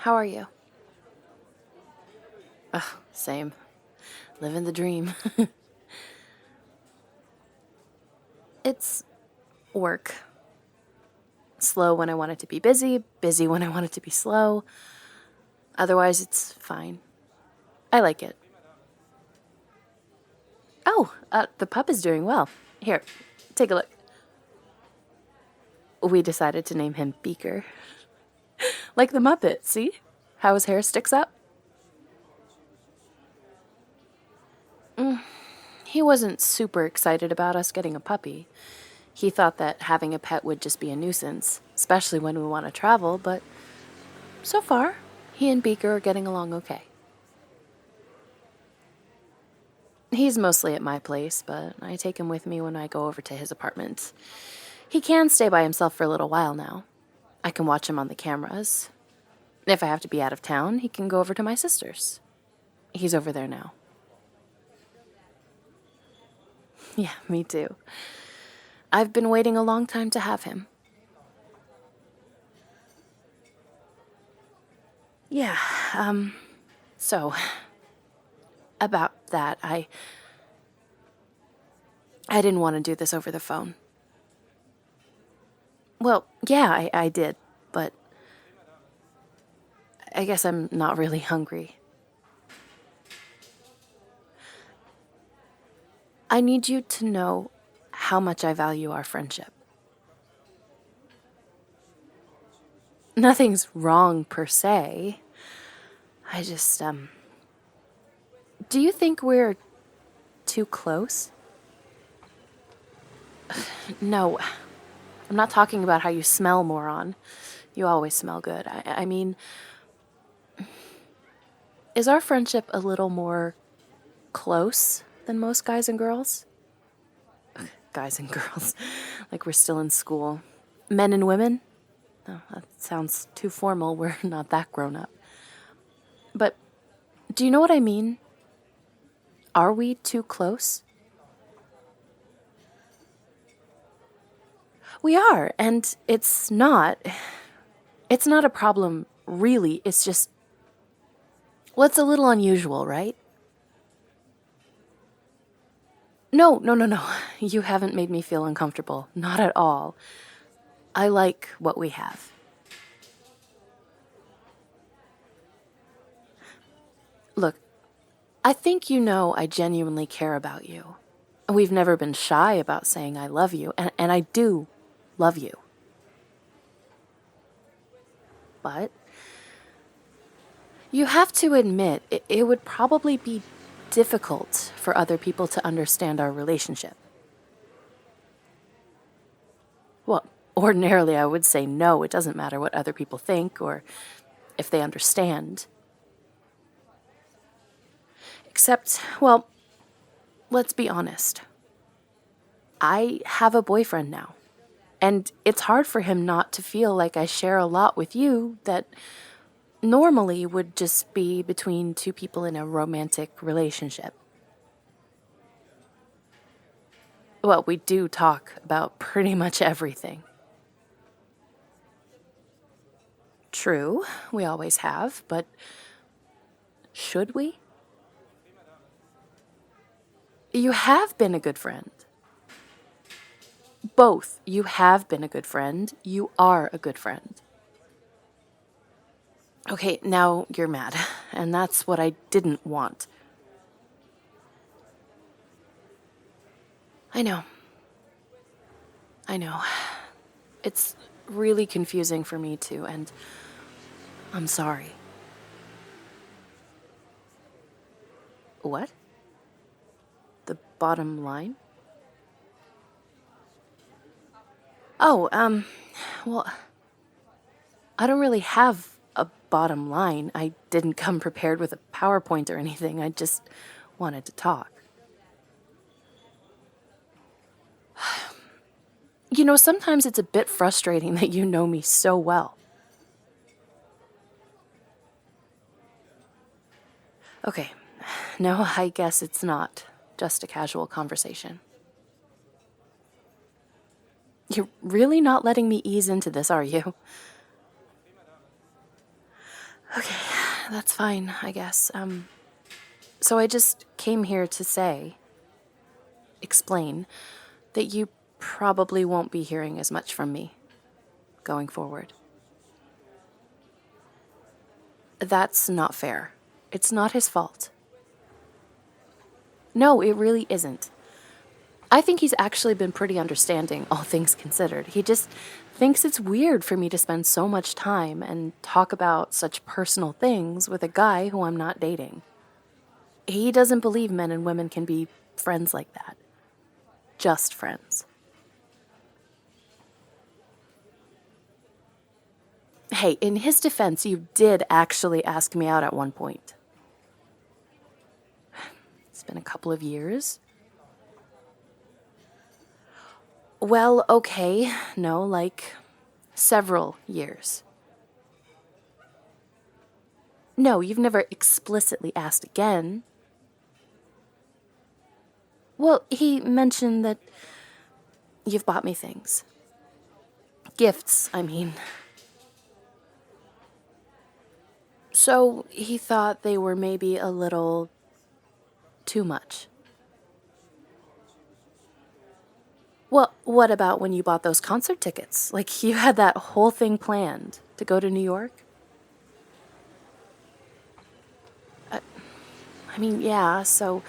How are you? Ugh, same. Living the dream. It's work. Slow when I want it to be busy, busy when I want it to be slow. Otherwise, it's fine. I like it. Oh, the pup is doing well. Here, take a look. We decided to name him Beaker. Like the Muppet, see? How his hair sticks up? He wasn't super excited about us getting a puppy. He thought that having a pet would just be a nuisance, especially when we want to travel, but so far, he and Beaker are getting along okay. He's mostly at my place, but I take him with me when I go over to his apartment. He can stay by himself for a little while now. I can watch him on the cameras. If I have to be out of town, he can go over to my sister's. He's over there now. Yeah, me too. I've been waiting a long time to have him. Yeah, so, about that, I didn't want to do this over the phone. Well, yeah, I did, but I guess I'm not really hungry. I need you to know how much I value our friendship. Nothing's wrong per se. I just, do you think we're too close? No, I'm not talking about how you smell, moron. You always smell good. I mean, is our friendship a little more close than most guys and girls? Guys and girls, like we're still in school. Men and women? No, that sounds too formal. We're not that grown up. But do you know what I mean? Are we too close? We are, and it's not a problem, really. It's just, well, it's a little unusual, right? No. You haven't made me feel uncomfortable. Not at all. I like what we have. Look, I think you know I genuinely care about you. We've never been shy about saying I love you, and I do love you. But you have to admit, it would probably be difficult for other people to understand our relationship. Well, ordinarily I would say no, it doesn't matter what other people think or if they understand. Except, well, let's be honest. I have a boyfriend now, and it's hard for him not to feel like I share a lot with you that normally would just be between two people in a romantic relationship. Well, we do talk about pretty much everything. True, we always have, but should we? You have been a good friend. Both. You have been a good friend. You are a good friend. Okay, now you're mad, and that's what I didn't want. I know. It's really confusing for me too, and I'm sorry. What? The bottom line? Oh, well, I don't really have a bottom line. I didn't come prepared with a PowerPoint or anything. I just wanted to talk. You know, sometimes it's a bit frustrating that you know me so well. Okay, no, I guess it's not just a casual conversation. You're really not letting me ease into this, are you? Okay, that's fine, I guess. So I just came here to explain, that you probably won't be hearing as much from me going forward. That's not fair. It's not his fault. No, it really isn't. I think he's actually been pretty understanding, all things considered. He just thinks it's weird for me to spend so much time and talk about such personal things with a guy who I'm not dating. He doesn't believe men and women can be friends like that. Just friends. Hey, in his defense, you did actually ask me out at one point. It's been a couple of years. Well, okay, no, like several years. No, you've never explicitly asked again. Well, he mentioned that you've bought me things. Gifts, I mean. So he thought they were maybe a little too much. Well, what about when you bought those concert tickets? Like, you had that whole thing planned to go to New York? I mean, yeah, so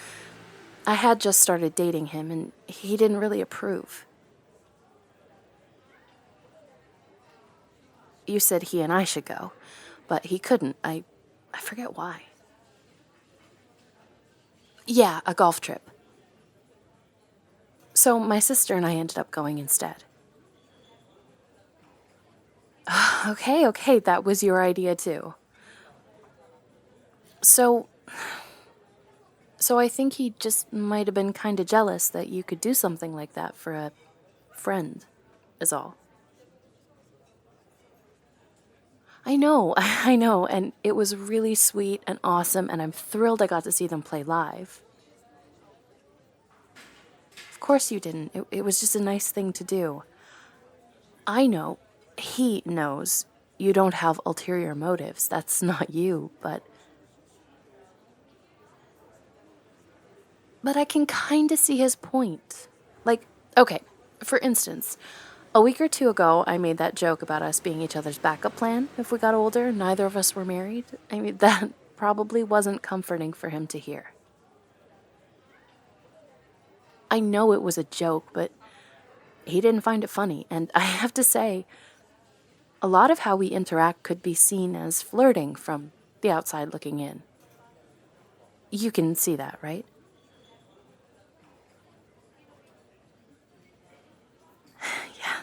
I had just started dating him, and he didn't really approve. You said he and I should go, but he couldn't. I forget why. Yeah, a golf trip. So my sister and I ended up going instead. Okay, that was your idea too. So I think he just might have been kind of jealous that you could do something like that for a friend, is all. I know, I know, and it was really sweet and awesome, and I'm thrilled I got to see them play live. Of course you didn't. It was just a nice thing to do. I know, he knows, you don't have ulterior motives. That's not you, but I can kind of see his point. Like, okay, for instance, a week or two ago, I made that joke about us being each other's backup plan if we got older and neither of us were married. I mean, that probably wasn't comforting for him to hear. I know it was a joke, but he didn't find it funny, and I have to say, a lot of how we interact could be seen as flirting from the outside looking in. You can see that, right? Yeah,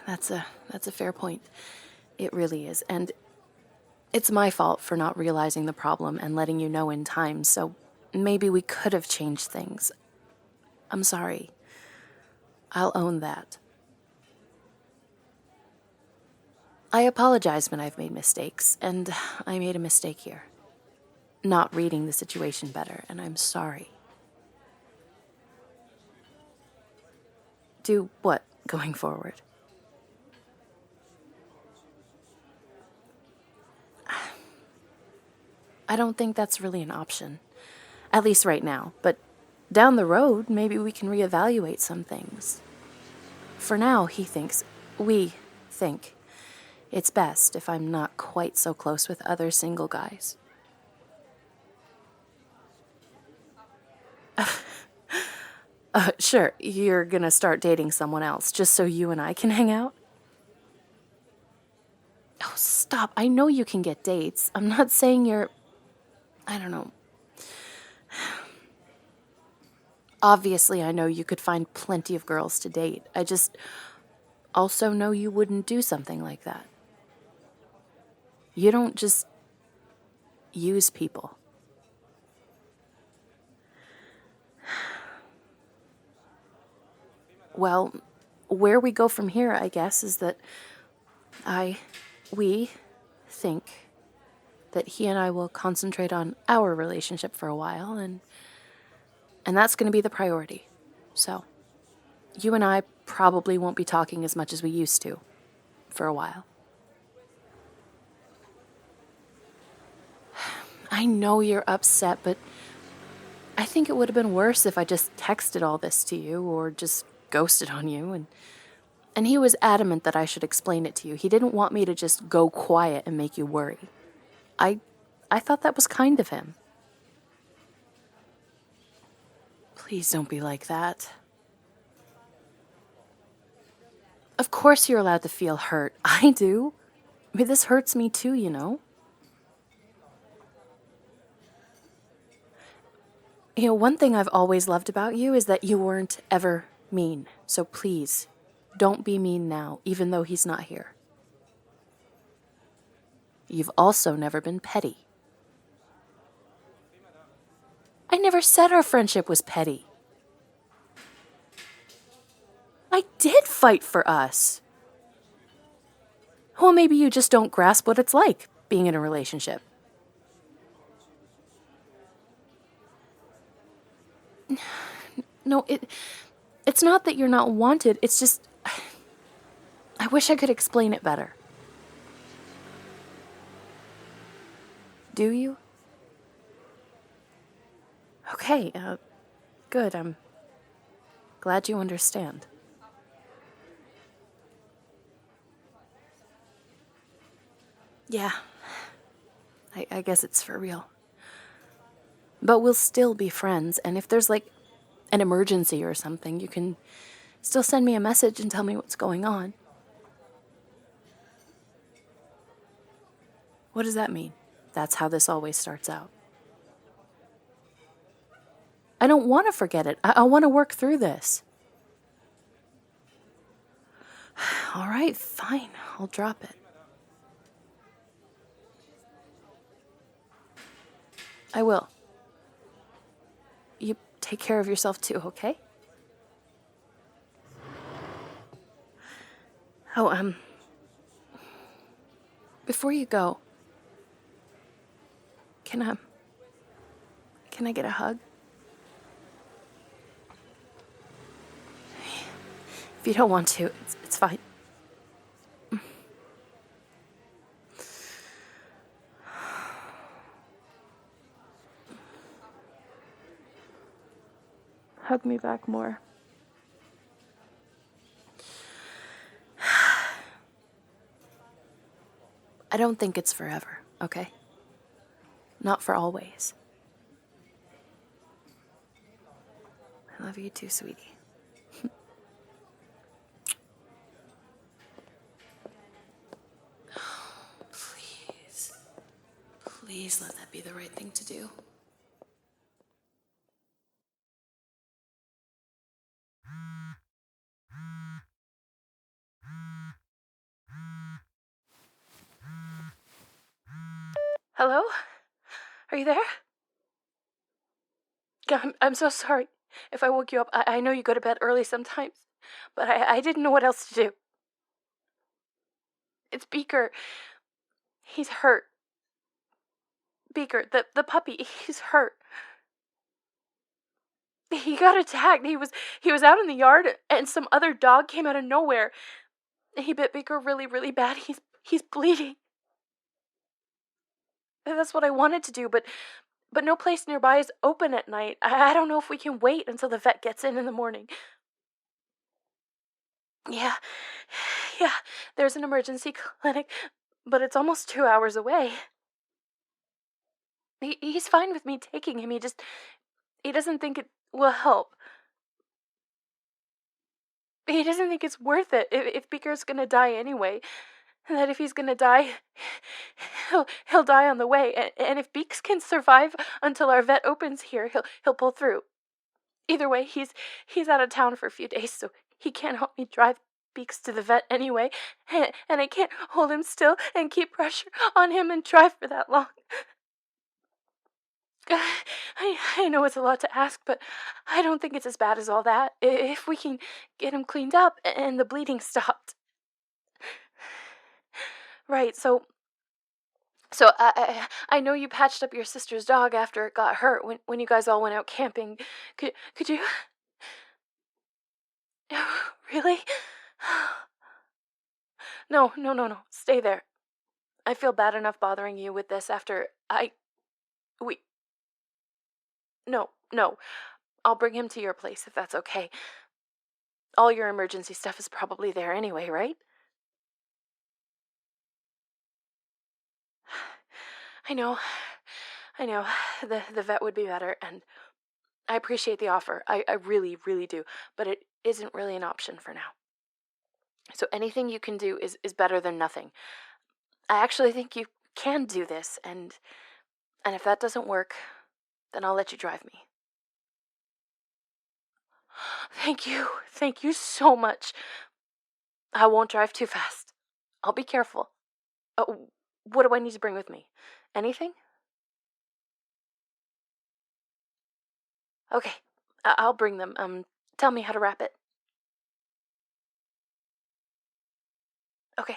that's a fair point. It really is, and it's my fault for not realizing the problem and letting you know in time, so maybe we could have changed things. I'm sorry. I'll own that. I apologize when I've made mistakes, and I made a mistake here. Not reading the situation better, and I'm sorry. Do what going forward? I don't think that's really an option. At least right now, but down the road, maybe we can reevaluate some things. For now, we think, it's best if I'm not quite so close with other single guys. Sure, you're gonna start dating someone else just so you and I can hang out? Oh, stop. I know you can get dates. I'm not saying I don't know. Obviously, I know you could find plenty of girls to date. I just also know you wouldn't do something like that. You don't just use people. Well, where we go from here, I guess, is that we think that he and I will concentrate on our relationship for a while, and that's going to be the priority. So, you and I probably won't be talking as much as we used to for a while. I know you're upset, but I think it would have been worse if I just texted all this to you or just ghosted on you. And he was adamant that I should explain it to you. He didn't want me to just go quiet and make you worry. I thought that was kind of him. Please don't be like that. Of course you're allowed to feel hurt. I do. I mean, this hurts me too, you know? You know, one thing I've always loved about you is that you weren't ever mean. So please, don't be mean now, even though he's not here. You've also never been petty. I never said our friendship was petty. I did fight for us. Well, maybe you just don't grasp what it's like being in a relationship. No, it's not that you're not wanted. It's just I wish I could explain it better. Do you? Okay, good. I'm glad you understand. Yeah, I guess it's for real. But we'll still be friends, and if there's like an emergency or something, you can still send me a message and tell me what's going on. What does that mean? That's how this always starts out. I don't want to forget it. I want to work through this. All right, fine. I'll drop it. I will. You take care of yourself too, okay? Oh, before you go, can I get a hug? If you don't want to, it's fine. Hug me back more. I don't think it's forever, okay? Not for always. I love you too, sweetie. Please. Please let that be the right thing to do. Hello? Are you there? I'm so sorry if I woke you up. I know you go to bed early sometimes, but I didn't know what else to do. It's Beaker. He's hurt. Beaker, the puppy, he's hurt. He got attacked. He was out in the yard and some other dog came out of nowhere. He bit Beaker really, really bad. He's bleeding. That's what I wanted to do, but no place nearby is open at night. I don't know if we can wait until the vet gets in the morning. Yeah, there's an emergency clinic, but it's almost 2 hours away. He's fine with me taking him. He doesn't think it will help. He doesn't think it's worth it if Beaker's gonna die anyway. And that if he's gonna die, he'll die on the way. And if Beaks can survive until our vet opens here, he'll pull through. Either way, he's out of town for a few days, so he can't help me drive Beaks to the vet anyway. And I can't hold him still and keep pressure on him and drive for that long. I know it's a lot to ask, but I don't think it's as bad as all that. If we can get him cleaned up and the bleeding stopped. Right, so I know you patched up your sister's dog after it got hurt when you guys all went out camping. Could you? Really? No. Stay there. I feel bad enough bothering you with this after We... No, no. I'll bring him to your place if that's okay. All your emergency stuff is probably there anyway, right? I know. I know. The vet would be better, and I appreciate the offer. I really, really do. But it isn't really an option for now. So anything you can do is better than nothing. I actually think you can do this, and if that doesn't work, then I'll let you drive me. Thank you. Thank you so much. I won't drive too fast. I'll be careful. Oh, what do I need to bring with me? Anything? Okay, I'll bring them. Tell me how to wrap it. Okay.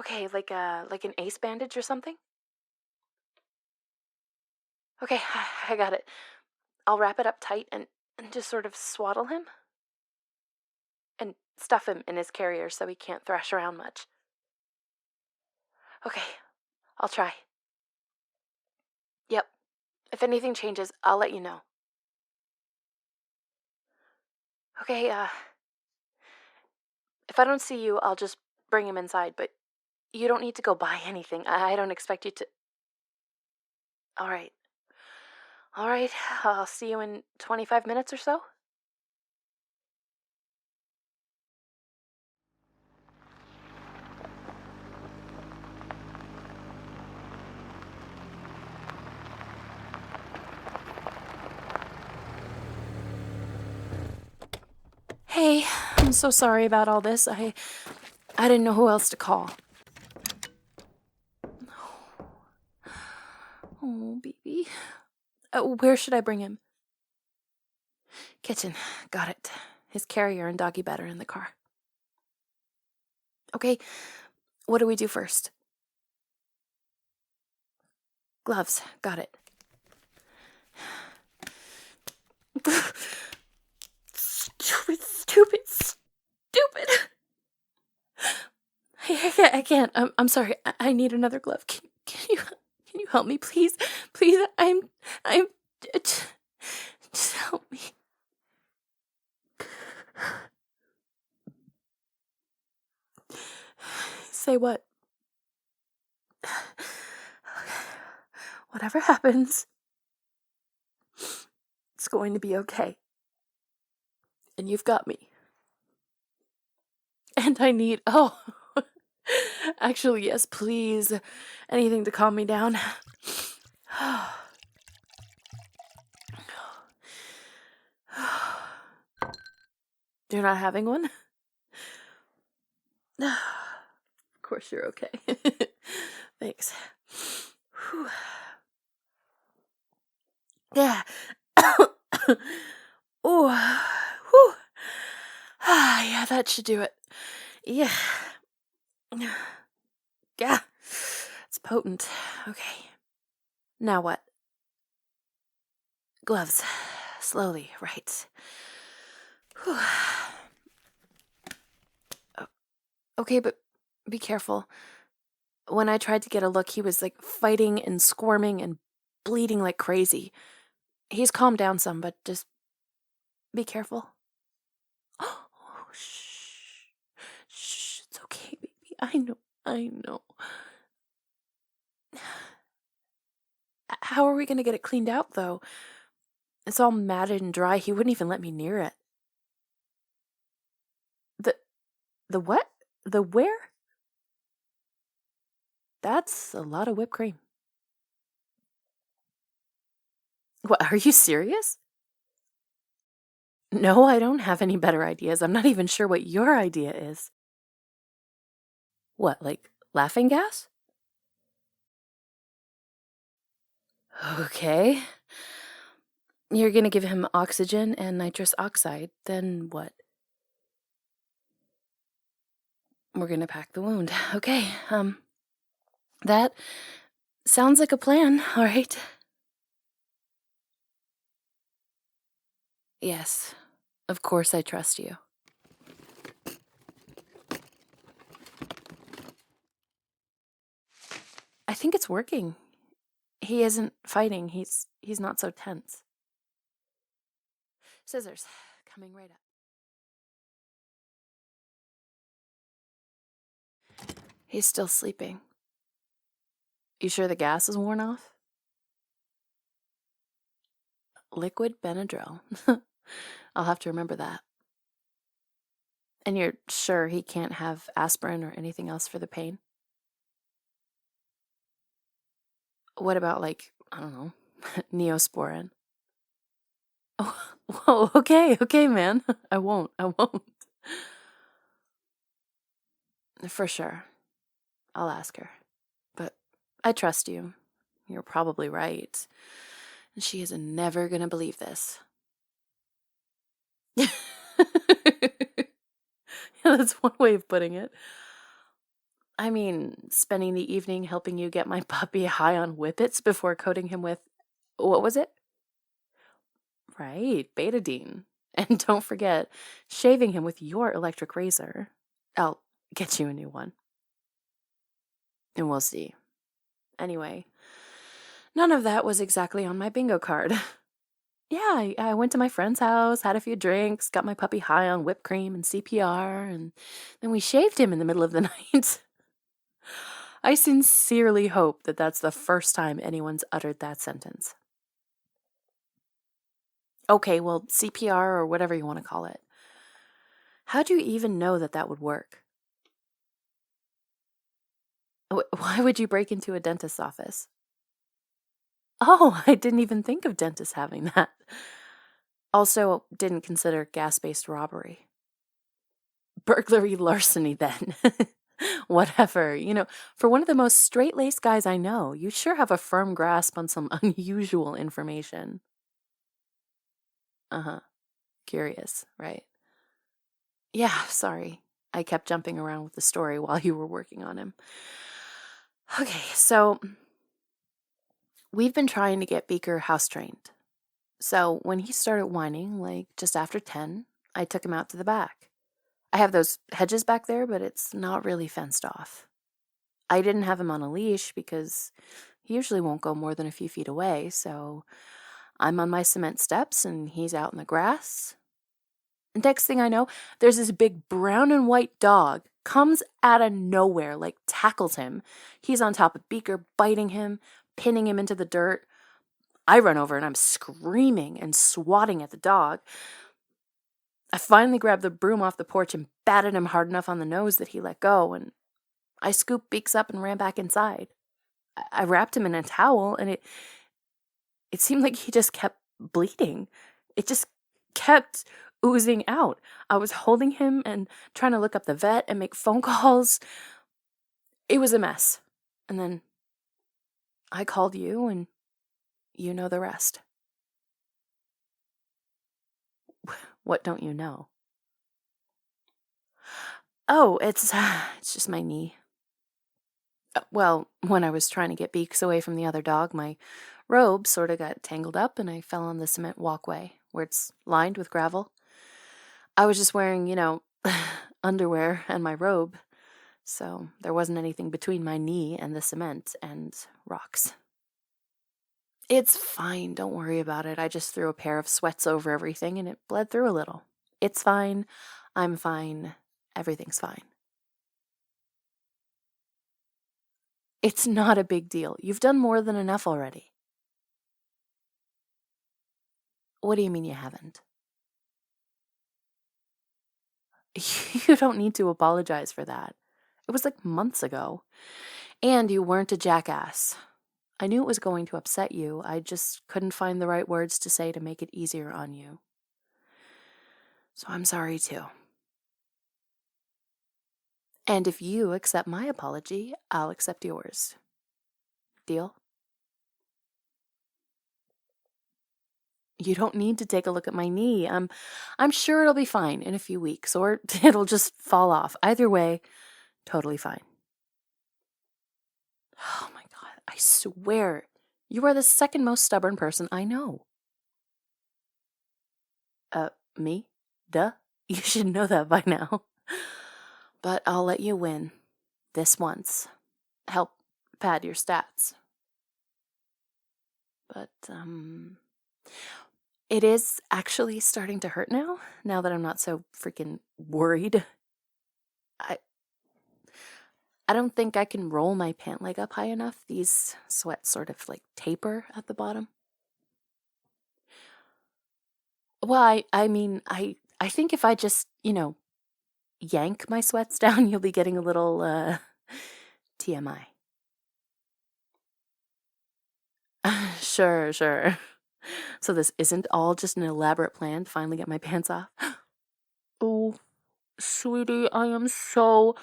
Okay, like an ace bandage or something? Okay, I got it. I'll wrap it up tight and just sort of swaddle him. And stuff him in his carrier so he can't thrash around much. Okay, I'll try. Yep. If anything changes, I'll let you know. Okay, if I don't see you, I'll just bring him inside, but you don't need to go buy anything. I don't expect you to... All right. All right, I'll see you in 25 minutes or so. Hey, I'm so sorry about all this. I didn't know who else to call. Oh, baby. Where should I bring him? Kitchen. Got it. His carrier and doggy bed are in the car. Okay, what do we do first? Gloves. Got it. Stupid. I can't. I'm sorry. I need another glove. Can you help me, please? Please, I'm just help me. Say what? Whatever happens, it's going to be okay. And you've got me. And I need... Oh, actually, yes, please. Anything to calm me down. You're not having one? Of course you're okay. Thanks. Whew. Yeah. Oh, whew. Yeah, that should do it. Yeah. Yeah. It's potent. Okay. Now what? Gloves. Slowly, right. Whew. Okay, but be careful. When I tried to get a look, he was like fighting and squirming and bleeding like crazy. He's calmed down some, but just be careful. Oh, shh. Shh, it's okay, baby. I know. How are we gonna get it cleaned out, though? It's all matted and dry. He wouldn't even let me near it. The what? The where? That's a lot of whipped cream. What, are you serious? No, I don't have any better ideas. I'm not even sure what your idea is. What, like laughing gas? Okay. You're gonna give him oxygen and nitrous oxide, then what? We're gonna pack the wound. Okay, that sounds like a plan, all right? Yes, of course I trust you. I think it's working. He isn't fighting. He's not so tense. Scissors, coming right up. He's still sleeping. You sure the gas is worn off? Liquid Benadryl. I'll have to remember that. And you're sure he can't have aspirin or anything else for the pain? What about, like, I don't know, Neosporin? Oh, whoa, okay, man. I won't. For sure. I'll ask her. But I trust you. You're probably right. And she is never gonna believe this. Yeah, that's one way of putting it. I mean, spending the evening helping you get my puppy high on whippets before coating him with, what was it? Right, betadine. And don't forget, shaving him with your electric razor. I'll get you a new one. And we'll see. Anyway, none of that was exactly on my bingo card. Yeah, I went to my friend's house, had a few drinks, got my puppy high on whipped cream and CPR, and then we shaved him in the middle of the night. I sincerely hope that that's the first time anyone's uttered that sentence. Okay, well, CPR or whatever you want to call it. How'd you even know that that would work? Why would you break into a dentist's office? Oh, I didn't even think of dentists having that. Also, didn't consider gas-based robbery. Burglary larceny, then. Whatever. For one of the most straight-laced guys I know, you sure have a firm grasp on some unusual information. Uh-huh. Curious, right? Yeah, sorry. I kept jumping around with the story while you were working on him. Okay, so we've been trying to get Beaker house-trained. So when he started whining, like just after 10, I took him out to the back. I have those hedges back there, but it's not really fenced off. I didn't have him on a leash because he usually won't go more than a few feet away, so I'm on my cement steps and he's out in the grass. And next thing I know, there's this big brown and white dog comes out of nowhere, like tackles him. He's on top of Beaker, biting him, pinning him into the dirt. I run over and I'm screaming and swatting at the dog. I finally grabbed the broom off the porch and batted him hard enough on the nose that he let go, and I scooped Beaks up and ran back inside. I wrapped him in a towel, and it seemed like he just kept bleeding. It just kept oozing out. I was holding him and trying to look up the vet and make phone calls. It was a mess. And then I called you, and you know the rest. What don't you know? Oh, it's just my knee. Well, when I was trying to get Beaks away from the other dog, my robe sort of got tangled up and I fell on the cement walkway where it's lined with gravel. I was just wearing, underwear and my robe, so there wasn't anything between my knee and the cement and rocks. It's fine, don't worry about it. I just threw a pair of sweats over everything and it bled through a little. It's fine. I'm fine. Everything's fine. It's not a big deal. You've done more than enough already. What do you mean you haven't? You don't need to apologize for that. It was like months ago. And you weren't a jackass. I knew it was going to upset you. I just couldn't find the right words to say to make it easier on you. So I'm sorry too. And if you accept my apology, I'll accept yours. Deal? You don't need to take a look at my knee. I'm sure it'll be fine in a few weeks, or it'll just fall off. Either way, totally fine. Oh my God, I swear, you are the second most stubborn person I know. Me? Duh. You should know that by now. But I'll let you win. This once. Help pad your stats. But, it is actually starting to hurt now that I'm not so freaking worried. I don't think I can roll my pant leg up high enough. These sweats sort of like taper at the bottom. Well, I mean, I think if I just, yank my sweats down, you'll be getting a little, TMI. Sure. So this isn't all just an elaborate plan to finally get my pants off? Oh, sweetie, I am so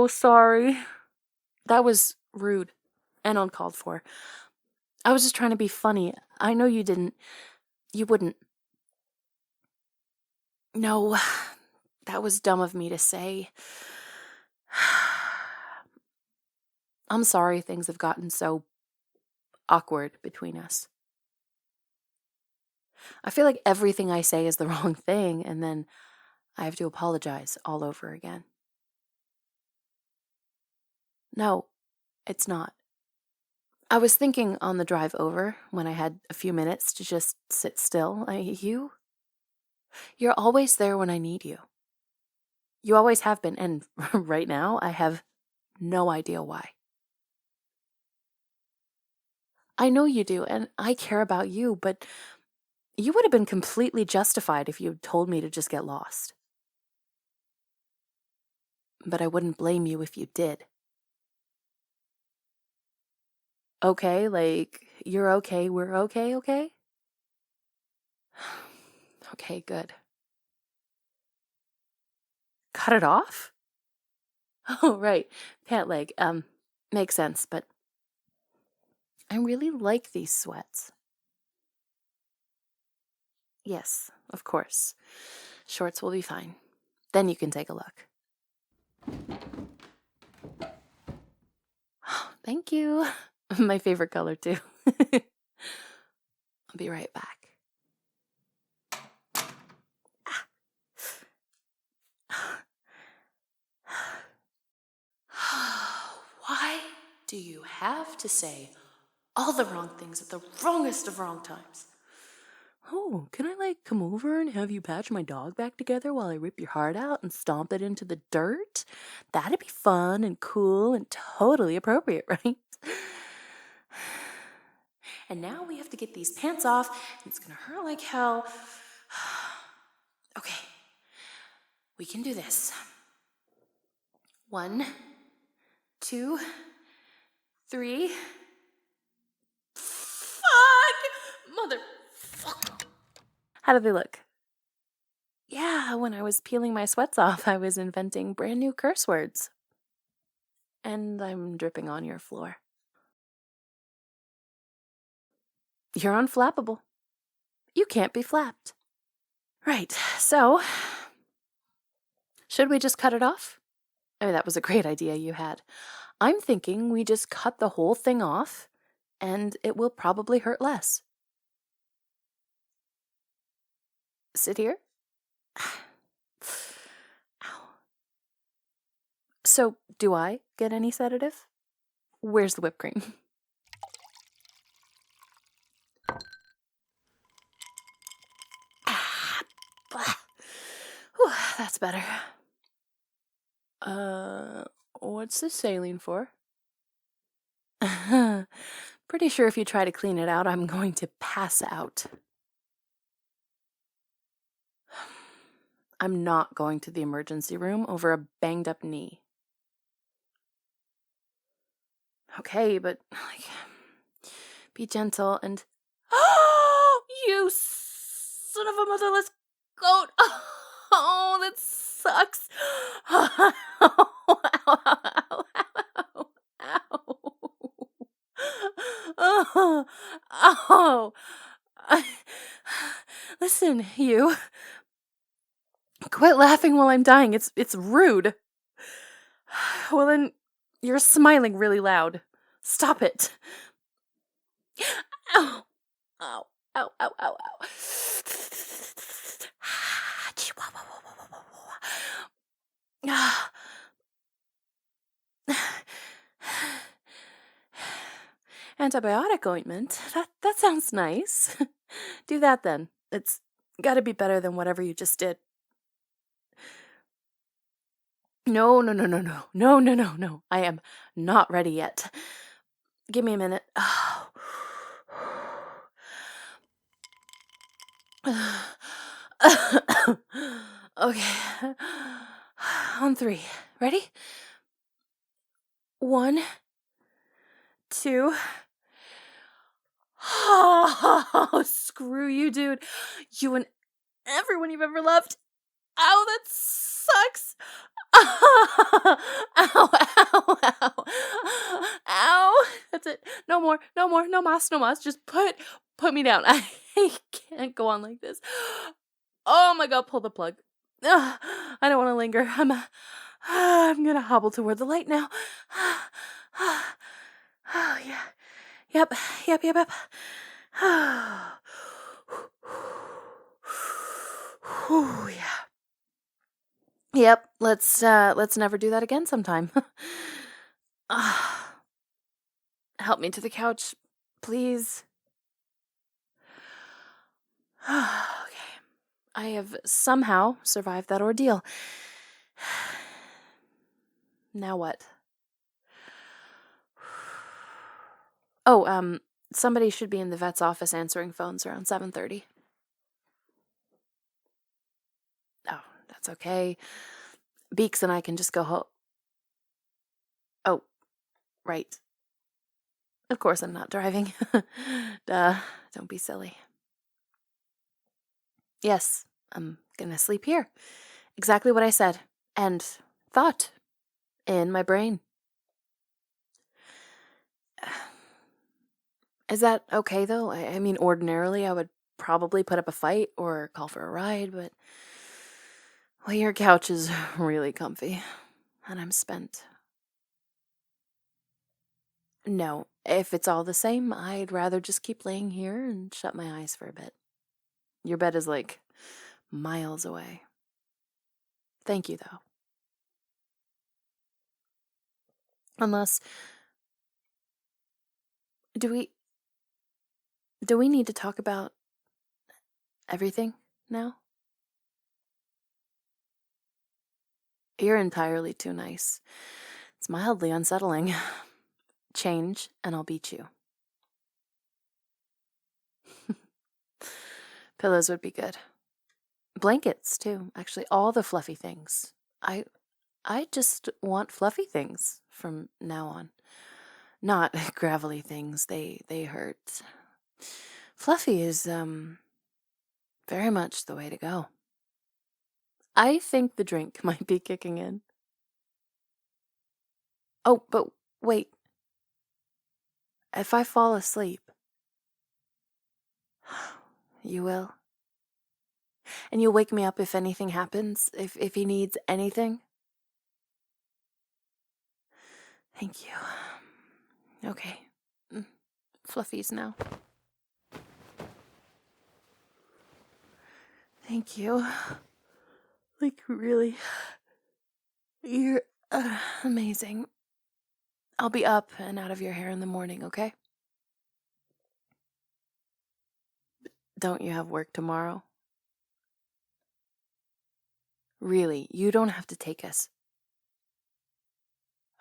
sorry. That was rude and uncalled for. I was just trying to be funny. I know you wouldn't. No, that was dumb of me to say. I'm sorry things have gotten so awkward between us. I feel like everything I say is the wrong thing, and then I have to apologize all over again. No, it's not. I was thinking on the drive over, when I had a few minutes to just sit still, you're always there when I need you. You always have been, and right now I have no idea why. I know you do, and I care about you, but you would have been completely justified if you had told me to just get lost. But I wouldn't blame you if you did. Okay, like, you're okay, we're okay, okay? Okay, good. Cut it off? Oh, right. Pant leg. Makes sense, but I really like these sweats. Yes, of course. Shorts will be fine. Then you can take a look. Thank you. My favorite color, too. I'll be right back. Why do you have to say all the wrong things at the wrongest of wrong times? Oh, can I come over and have you patch my dog back together while I rip your heart out and stomp it into the dirt? That'd be fun and cool and totally appropriate, right? And now we have to get these pants off, and it's gonna hurt like hell. Okay, we can do this. 1, 2, 3. Fuck! Motherfucker. How do they look? Yeah, when I was peeling my sweats off, I was inventing brand new curse words. And I'm dripping on your floor. You're unflappable. You can't be flapped. Right, so should we just cut it off? I mean, that was a great idea you had. I'm thinking we just cut the whole thing off, and it will probably hurt less. Sit here. Ow. So, do I get any sedative? Where's the whipped cream? Whew, that's better. What's this saline for? Pretty sure if you try to clean it out, I'm going to pass out. I'm not going to the emergency room over a banged up knee. Okay, but be gentle and... Oh, you son of a motherless goat! Oh, that sucks! Ow, ow, ow, ow, ow. Oh, oh. Listen, you. Quit laughing while I'm dying. It's rude. Well, then you're smiling really loud. Stop it. Ow. Ow. Ow, ow, ow, ow. Antibiotic ointment? That's sounds nice. Do that then. It's gotta be better than whatever you just did. No, no, no, no, no. No, no, no, no. I am not ready yet. Give me a minute. Okay. On three. Ready? 1, 2. Oh, screw you, dude. You and everyone you've ever loved. Ow, that sucks. Ow, ow, ow. Ow. That's it. No more, no more, no mas, no mas. Just put me down. I can't go on like this. Oh my god, pull the plug. I don't want to linger. I'm gonna hobble toward the light now. Oh, yeah. Yep. Whew, yeah. Yep, let's never do that again sometime. Help me to the couch, please. Okay. I have somehow survived that ordeal. Now what? Oh, somebody should be in the vet's office answering phones around 7:30. Oh, that's okay. Beaks and I can just go home. Oh, right. Of course I'm not driving. Duh, don't be silly. Yes, I'm gonna sleep here. Exactly what I said. And thought. In my brain. Is that okay, though? I mean, ordinarily I would probably put up a fight or call for a ride, but... well, your couch is really comfy. And I'm spent. No, if it's all the same, I'd rather just keep laying here and shut my eyes for a bit. Your bed is, like, miles away. Thank you, though. Unless... Do we need to talk about everything now? You're entirely too nice. It's mildly unsettling. Change, and I'll beat you. Pillows would be good. Blankets, too. Actually, all the fluffy things. I just want fluffy things from now on. Not gravelly things. They hurt. Fluffy is, very much the way to go. I think the drink might be kicking in. Oh, but wait. If I fall asleep, you will? And you'll wake me up if anything happens? If he needs anything? Thank you. Okay. Fluffies now. Thank you. Like, really. You're amazing. I'll be up and out of your hair in the morning, okay? Don't you have work tomorrow? Really, you don't have to take us.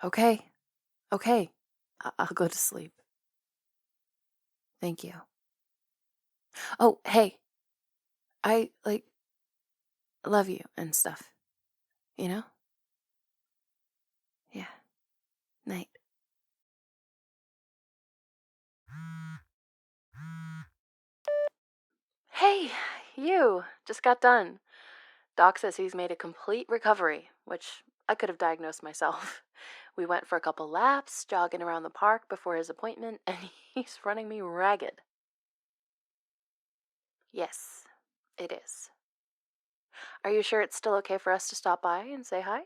Okay. Okay. I'll go to sleep. Thank you. Oh, hey. I, like, love you and stuff. You know? Yeah. Night. Hey, you. Just got done. Doc says he's made a complete recovery, which I could have diagnosed myself. We went for a couple laps, jogging around the park before his appointment, and he's running me ragged. Yes, it is. Are you sure it's still okay for us to stop by and say hi?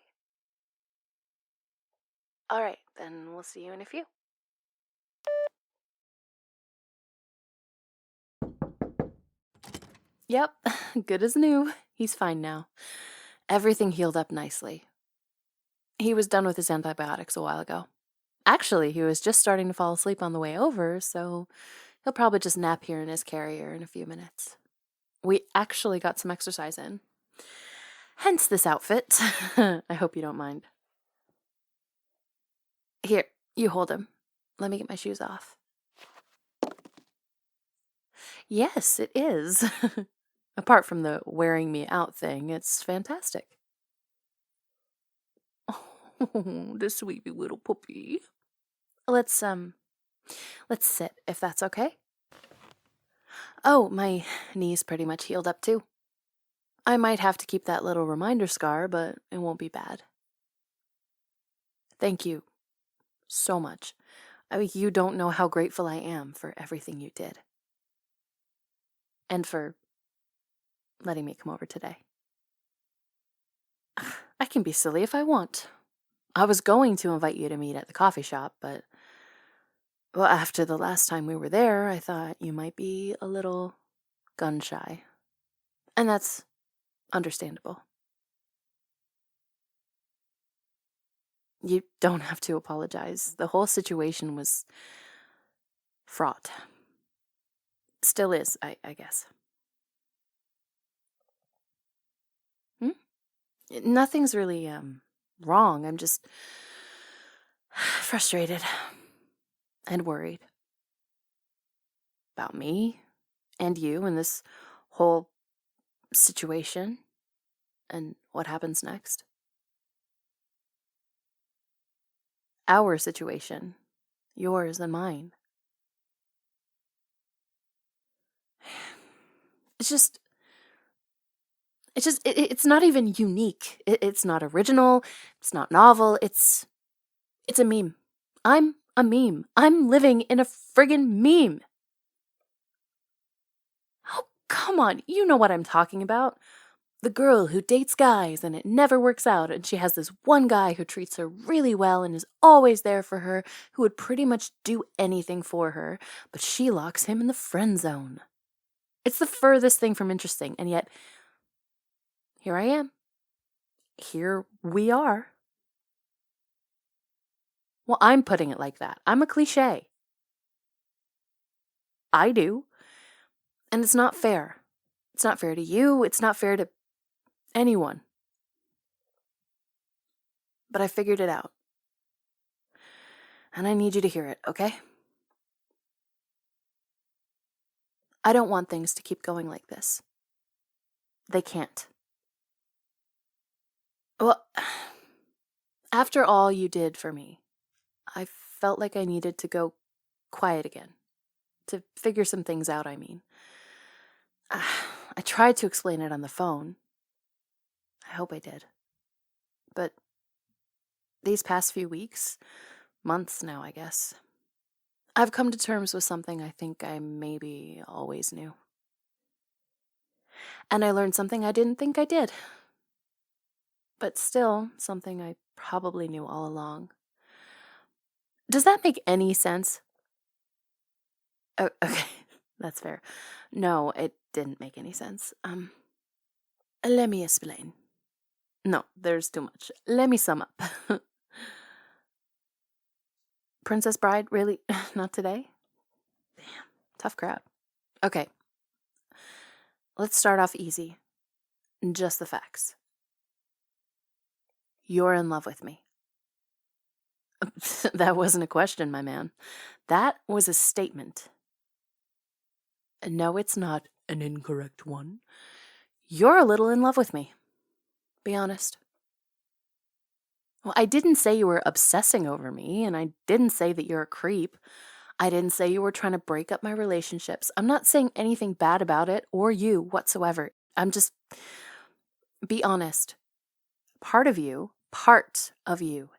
All right, then we'll see you in a few. Yep, good as new. He's fine now. Everything healed up nicely. He was done with his antibiotics a while ago. Actually, he was just starting to fall asleep on the way over, so He'll probably just nap here in his carrier in a few minutes. We actually got some exercise in. Hence this outfit. I hope you don't mind. Here, you hold him. Let me get my shoes off. Yes, it is. Apart from the wearing me out thing, it's fantastic. Oh, the sweet little puppy. Let's sit, if that's okay. Oh, my knee's pretty much healed up too. I might have to keep that little reminder scar, but it won't be bad. Thank you so much. You don't know how grateful I am for everything you did. And for letting me come over today. I can be silly if I want. I was going to invite you to meet at the coffee shop, but well, after the last time we were there, I thought you might be a little gun shy. And that's understandable. You don't have to apologize. The whole situation was fraught. Still is, I guess. Nothing's really wrong. I'm just frustrated and worried about me and you and this whole situation and what happens next. Our situation, yours and mine. It's not even unique. It's not original. It's not novel. It's a meme. I'm a meme. I'm living in a friggin' meme. Oh, come on. You know what I'm talking about. The girl who dates guys and it never works out, and she has this one guy who treats her really well and is always there for her, who would pretty much do anything for her, but she locks him in the friend zone. It's the furthest thing from interesting, and yet here I am. Here we are. Well, I'm putting it like that. I'm a cliche. I do. And it's not fair. It's not fair to you. It's not fair to anyone. But I figured it out. And I need you to hear it, okay? I don't want things to keep going like this. They can't. Well, after all you did for me, I felt like I needed to go quiet again. To figure some things out, I mean. I tried to explain it on the phone. I hope I did. But these past few weeks, months now, I guess, I've come to terms with something I think I maybe always knew. And I learned something I didn't think I did. But still, something I probably knew all along. Does that make any sense? Oh, okay, that's fair. No, it didn't make any sense. Let me explain. No, there's too much. Let me sum up. Princess Bride, really? Not today? Damn, tough crowd. Okay. Let's start off easy. Just the facts. You're in love with me. That wasn't a question, my man. That was a statement. No, it's not an incorrect one. You're a little in love with me. Be honest. Well, I didn't say you were obsessing over me, and I didn't say that you're a creep. I didn't say you were trying to break up my relationships. I'm not saying anything bad about it or you whatsoever. I'm just, be honest. Part of you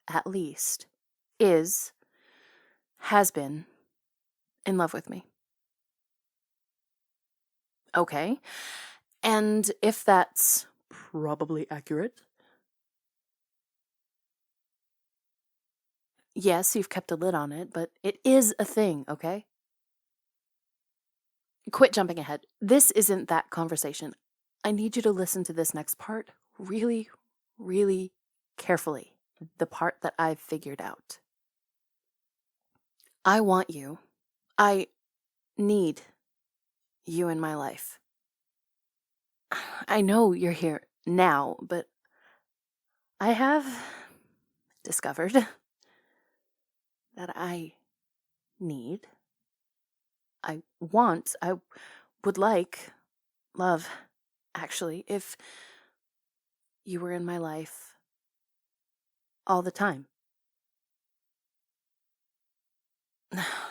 at least, has been in love with me. Okay. And if that's probably accurate, yes, you've kept a lid on it, but it is a thing, okay? Quit jumping ahead. This isn't that conversation. I need you to listen to this next part really, really carefully. The part that I've figured out. I want you. need you in my life. I know you're here now, but I have discovered that I need, I want, I would like, love, actually, if you were in my life all the time.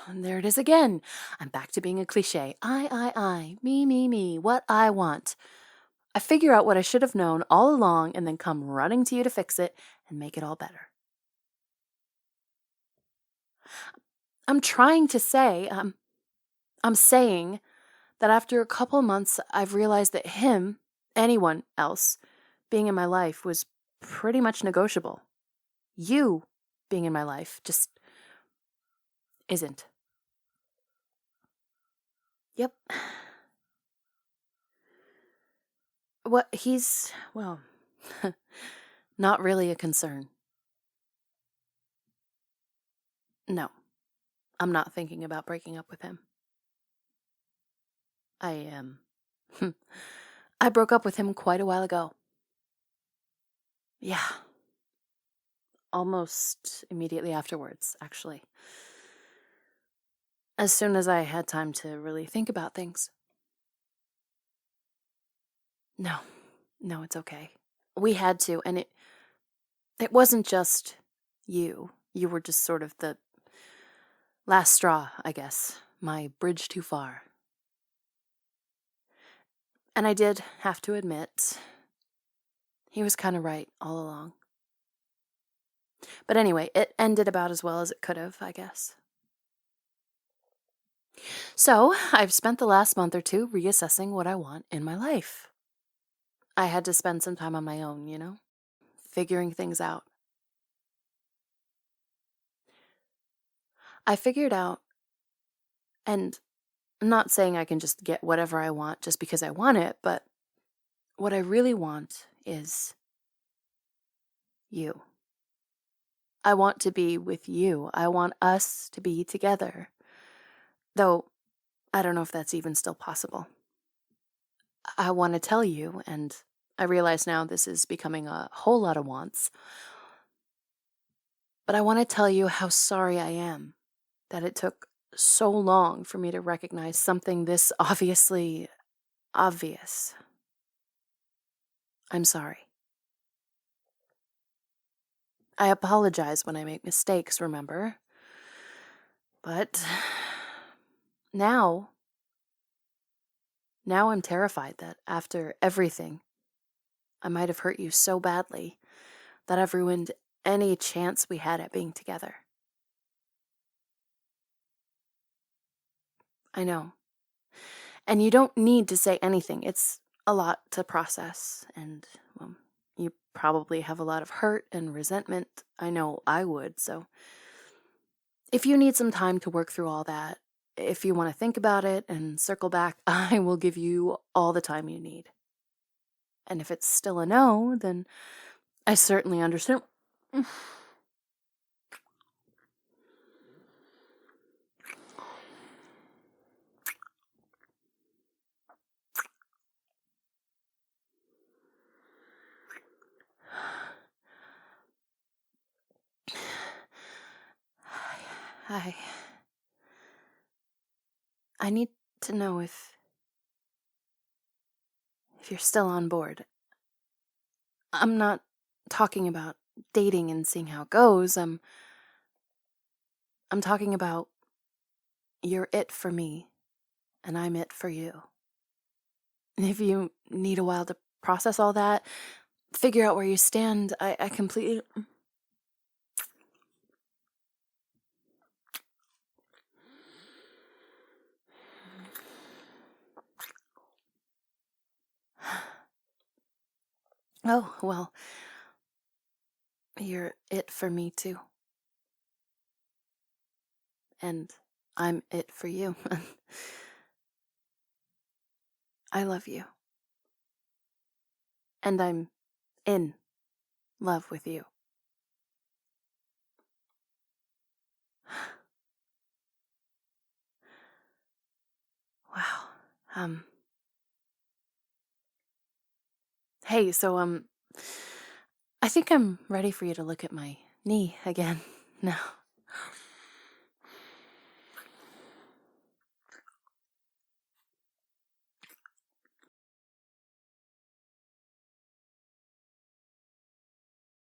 And there it is again. I'm back to being a cliche. I, me, what I want. I figure out what I should have known all along and then come running to you to fix it and make it all better. I'm trying to say, I'm saying that after a couple months, I've realized that him, anyone else, being in my life was pretty much negotiable. You being in my life just isn't. Yep. What he's, well, not really a concern. No, I'm not thinking about breaking up with him. I am. I broke up with him quite a while ago. Yeah. Almost immediately afterwards, actually. As soon as I had time to really think about things. No, it's okay. We had to, and it wasn't just you. You were just sort of the last straw, I guess. My bridge too far. And I did have to admit, he was kind of right all along. But anyway, it ended about as well as it could have, I guess. So, I've spent the last month or two reassessing what I want in my life. I had to spend some time on my own, figuring things out. I figured out, and I'm not saying I can just get whatever I want just because I want it, but what I really want is you. I want to be with you. I want us to be together. Though, I don't know if that's even still possible. I want to tell you, and I realize now this is becoming a whole lot of wants, but I want to tell you how sorry I am that it took so long for me to recognize something this obviously obvious. I'm sorry. I apologize when I make mistakes, remember? But now I'm terrified that after everything, I might have hurt you so badly that I've ruined any chance we had at being together. I know. And you don't need to say anything. It's a lot to process, and, well, you probably have a lot of hurt and resentment. I know I would, so if you need some time to work through all that, if you want to think about it and circle back, I will give you all the time you need. And if it's still a no, then I certainly understand. I need to know if you're still on board. I'm not talking about dating and seeing how it goes. I'm talking about you're it for me, and I'm it for you. And if you need a while to process all that, figure out where you stand, I completely... Oh, well, you're it for me too. And I'm it for you. I love you. And I'm in love with you. Wow. Hey, so I think I'm ready for you to look at my knee again now.